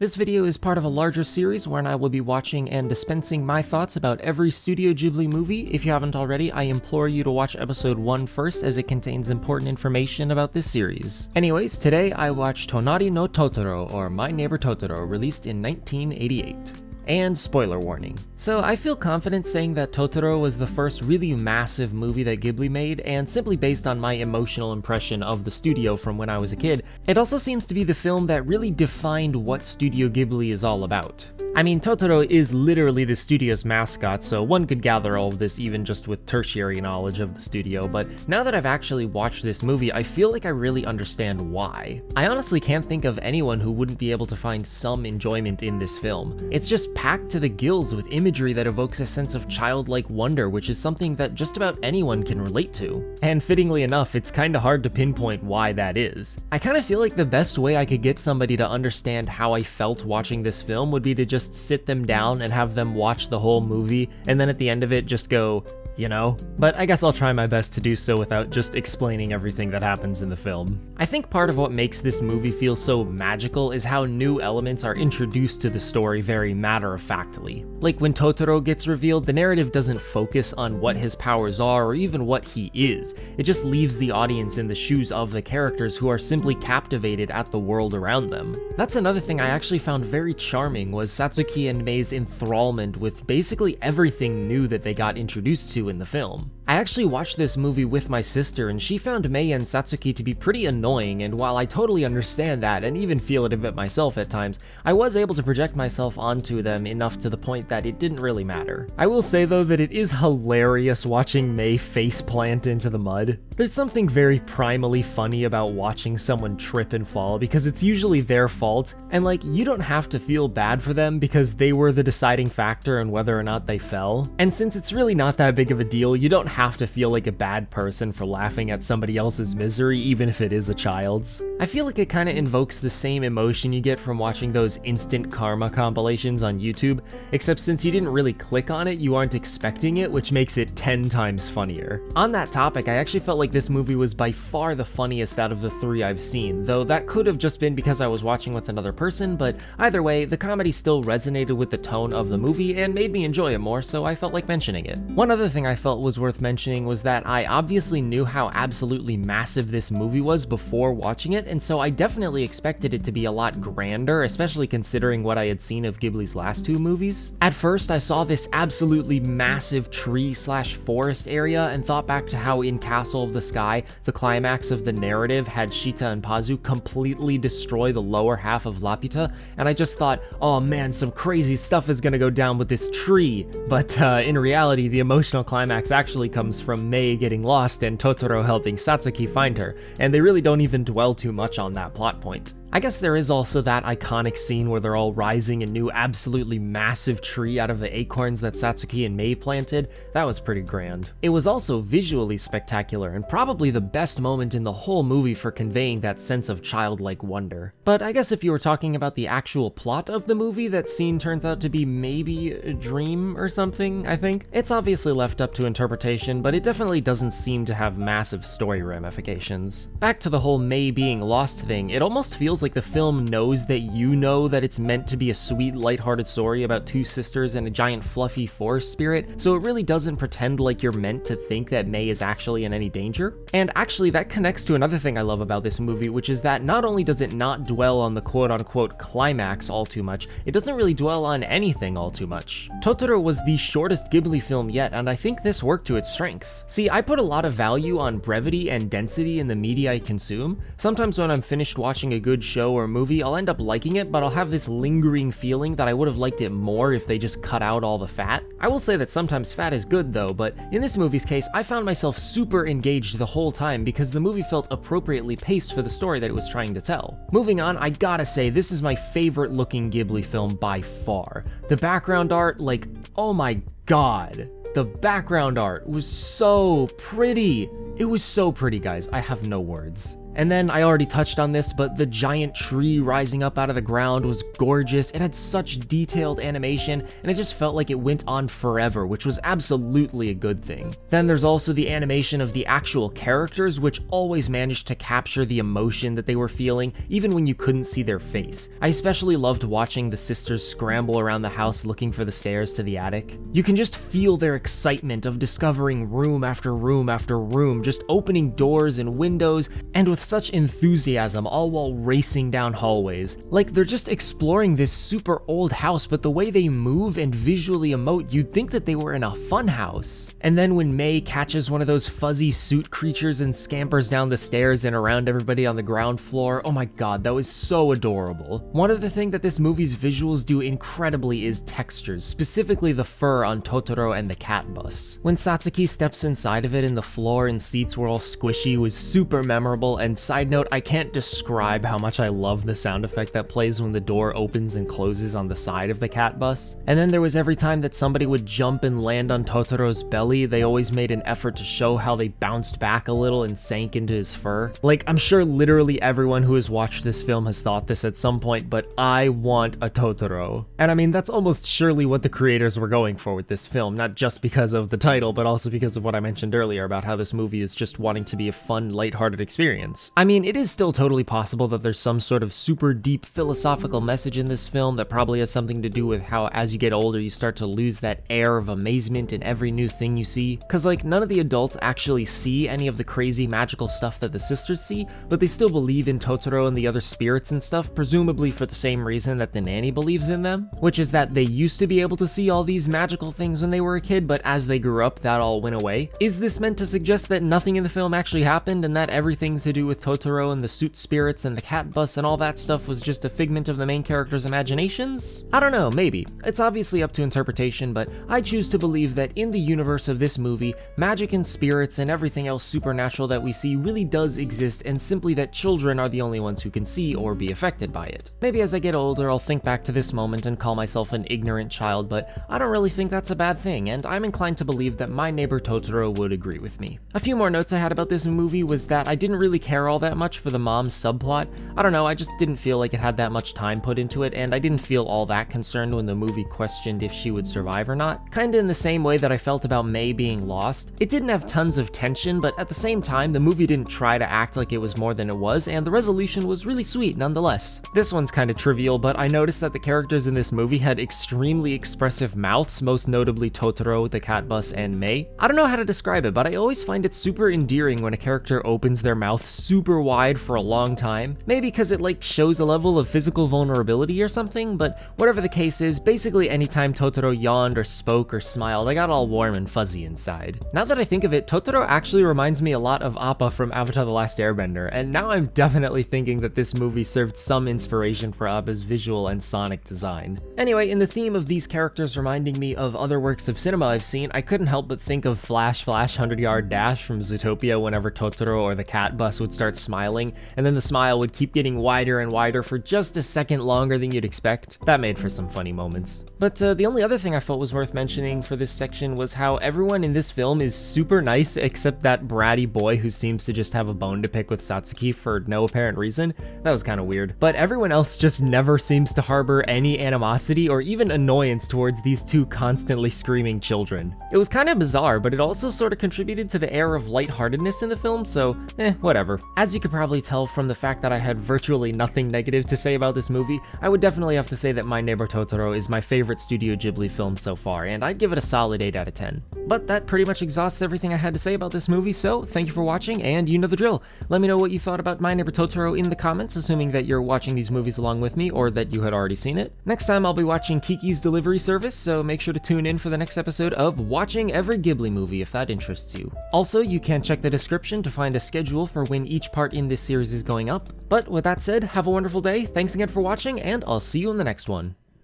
This video is part of a larger series wherein I will be watching and dispensing my thoughts about every Studio Ghibli movie. If you haven't already, I implore you to watch episode 1 first, as it contains important information about this series. Anyways, today I watched Tonari no Totoro, or My Neighbor Totoro, released in 1988. And spoiler warning. So I feel confident saying that Totoro was the first really massive movie that Ghibli made, and simply based on my emotional impression of the studio from when I was a kid, it also seems to be the film that really defined what Studio Ghibli is all about. I mean, Totoro is literally the studio's mascot, so one could gather all of this even just with tertiary knowledge of the studio, but now that I've actually watched this movie, I feel like I really understand why. I honestly can't think of anyone who wouldn't be able to find some enjoyment in this film. It's just packed to the gills with imagery that evokes a sense of childlike wonder, which is something that just about anyone can relate to. And fittingly enough, it's kinda hard to pinpoint why that is. I kinda feel like the best way I could get somebody to understand how I felt watching this film would be to just sit them down and have them watch the whole movie, and then at the end of it just go, you know? But I guess I'll try my best to do so without just explaining everything that happens in the film. I think part of what makes this movie feel so magical is how new elements are introduced to the story very matter-of-factly. Like when Totoro gets revealed, the narrative doesn't focus on what his powers are or even what he is. It just leaves the audience in the shoes of the characters, who are simply captivated at the world around them. That's another thing I actually found very charming, was Satsuki and Mei's enthrallment with basically everything new that they got introduced to in the film. I actually watched this movie with my sister, and she found Mei and Satsuki to be pretty annoying, and while I totally understand that and even feel it a bit myself at times, I was able to project myself onto them enough to the point that it didn't really matter. I will say though that it is hilarious watching Mei face plant into the mud. There's something very primally funny about watching someone trip and fall, because it's usually their fault, and like, you don't have to feel bad for them because they were the deciding factor in whether or not they fell. And since it's really not that big of a deal, you don't have to feel like a bad person for laughing at somebody else's misery, even if it is a child's. I feel like it kind of invokes the same emotion you get from watching those instant karma compilations on YouTube, except since you didn't really click on it, you aren't expecting it, which makes it 10 times funnier. On that topic, I actually felt like this movie was by far the funniest out of the 3 I've seen, though that could have just been because I was watching with another person, but either way, the comedy still resonated with the tone of the movie and made me enjoy it more, so I felt like mentioning it. One other thing I felt was worth mentioning was that I obviously knew how absolutely massive this movie was before watching it, and so I definitely expected it to be a lot grander, especially considering what I had seen of Ghibli's last 2 movies. At first, I saw this absolutely massive tree/forest area and thought back to how in Castle of the Sky, the climax of the narrative had Shita and Pazu completely destroy the lower half of Laputa, and I just thought, oh man, some crazy stuff is gonna go down with this tree. But in reality, the emotional climax actually comes from Mei getting lost and Totoro helping Satsuki find her, and they really don't even dwell too much on that plot point. I guess there is also that iconic scene where they're all rising a new absolutely massive tree out of the acorns that Satsuki and Mei planted. That was pretty grand. It was also visually spectacular, and probably the best moment in the whole movie for conveying that sense of childlike wonder. But I guess if you were talking about the actual plot of the movie, that scene turns out to be maybe a dream or something, I think. It's obviously left up to interpretation, but it definitely doesn't seem to have massive story ramifications. Back to the whole Mei being lost thing, it almost feels like the film knows that you know that it's meant to be a sweet, lighthearted story about 2 sisters and a giant fluffy forest spirit, so it really doesn't pretend like you're meant to think that Mei is actually in any danger. And actually, that connects to another thing I love about this movie, which is that not only does it not dwell on the quote-unquote climax all too much, it doesn't really dwell on anything all too much. Totoro was the shortest Ghibli film yet, and I think this worked to its strength. See, I put a lot of value on brevity and density in the media I consume. Sometimes when I'm finished watching a good show or movie, I'll end up liking it, but I'll have this lingering feeling that I would have liked it more if they just cut out all the fat. I will say that sometimes fat is good though, but in this movie's case, I found myself super engaged the whole time because the movie felt appropriately paced for the story that it was trying to tell. Moving on, I gotta say, this is my favorite looking Ghibli film by far. The background art, like, oh my god. The background art was so pretty. It was so pretty, guys. I have no words. And then I already touched on this, but the giant tree rising up out of the ground was gorgeous. It had such detailed animation, and it just felt like it went on forever, which was absolutely a good thing. Then there's also the animation of the actual characters, which always managed to capture the emotion that they were feeling, even when you couldn't see their face. I especially loved watching the sisters scramble around the house looking for the stairs to the attic. You can just feel their excitement of discovering room after room after room, just opening doors and windows, and with such enthusiasm, all while racing down hallways. Like they're just exploring this super old house, but the way they move and visually emote, you'd think that they were in a fun house. And then when Mei catches one of those fuzzy suit creatures and scampers down the stairs and around everybody on the ground floor, oh my god, that was so adorable. One other thing that this movie's visuals do incredibly is textures, specifically the fur on Totoro and the cat bus. When Satsuki steps inside of it and the floor and seats were all squishy was super memorable, and side note, I can't describe how much I love the sound effect that plays when the door opens and closes on the side of the cat bus. And then there was every time that somebody would jump and land on Totoro's belly, they always made an effort to show how they bounced back a little and sank into his fur. Like, I'm sure literally everyone who has watched this film has thought this at some point, but I want a Totoro. And I mean, that's almost surely what the creators were going for with this film, not just because of the title, but also because of what I mentioned earlier about how this movie is just wanting to be a fun, lighthearted experience. I mean, it is still totally possible that there's some sort of super deep philosophical message in this film that probably has something to do with how as you get older you start to lose that air of amazement in every new thing you see. Cause like none of the adults actually see any of the crazy magical stuff that the sisters see, but they still believe in Totoro and the other spirits and stuff, presumably for the same reason that the nanny believes in them, which is that they used to be able to see all these magical things when they were a kid, but as they grew up that all went away. Is this meant to suggest that nothing in the film actually happened and that everything to do with Totoro and the suit spirits and the cat bus and all that stuff was just a figment of the main character's imaginations? I don't know, maybe. It's obviously up to interpretation, but I choose to believe that in the universe of this movie, magic and spirits and everything else supernatural that we see really does exist, and simply that children are the only ones who can see or be affected by it. Maybe as I get older, I'll think back to this moment and call myself an ignorant child, but I don't really think that's a bad thing, and I'm inclined to believe that my neighbor Totoro would agree with me. A few more notes I had about this movie was that I didn't really care all that much for the mom's subplot. I don't know, I just didn't feel like it had that much time put into it, and I didn't feel all that concerned when the movie questioned if she would survive or not. Kinda in the same way that I felt about Mei being lost. It didn't have tons of tension, but at the same time, the movie didn't try to act like it was more than it was, and the resolution was really sweet nonetheless. This one's kinda trivial, but I noticed that the characters in this movie had extremely expressive mouths, most notably Totoro, the cat bus, and Mei. I don't know how to describe it, but I always find it super endearing when a character opens their mouth super wide for a long time. Maybe because it like shows a level of physical vulnerability or something, but whatever the case is, basically anytime Totoro yawned or spoke or smiled, I got all warm and fuzzy inside. Now that I think of it, Totoro actually reminds me a lot of Appa from Avatar: The Last Airbender, and now I'm definitely thinking that this movie served some inspiration for Appa's visual and sonic design. Anyway, in the theme of these characters reminding me of other works of cinema I've seen, I couldn't help but think of Flash 100-Yard Dash from Zootopia whenever Totoro or the cat bus would start smiling, and then the smile would keep getting wider and wider for just a second longer than you'd expect. That made for some funny moments. But the only other thing I felt was worth mentioning for this section was how everyone in this film is super nice except that bratty boy who seems to just have a bone to pick with Satsuki for no apparent reason. That was kind of weird. But everyone else just never seems to harbor any animosity or even annoyance towards these two constantly screaming children. It was kind of bizarre, but it also sort of contributed to the air of lightheartedness in the film, so whatever. As you could probably tell from the fact that I had virtually nothing negative to say about this movie, I would definitely have to say that My Neighbor Totoro is my favorite Studio Ghibli film so far, and I'd give it a solid 8 out of 10. But that pretty much exhausts everything I had to say about this movie, so thank you for watching, and you know the drill. Let me know what you thought about My Neighbor Totoro in the comments, assuming that you're watching these movies along with me, or that you had already seen it. Next time I'll be watching Kiki's Delivery Service, so make sure to tune in for the next episode of Watching Every Ghibli Movie if that interests you. Also, you can check the description to find a schedule for when each part in this series is going up. But with that said, have a wonderful day, thanks again for watching, and I'll see you in the next one.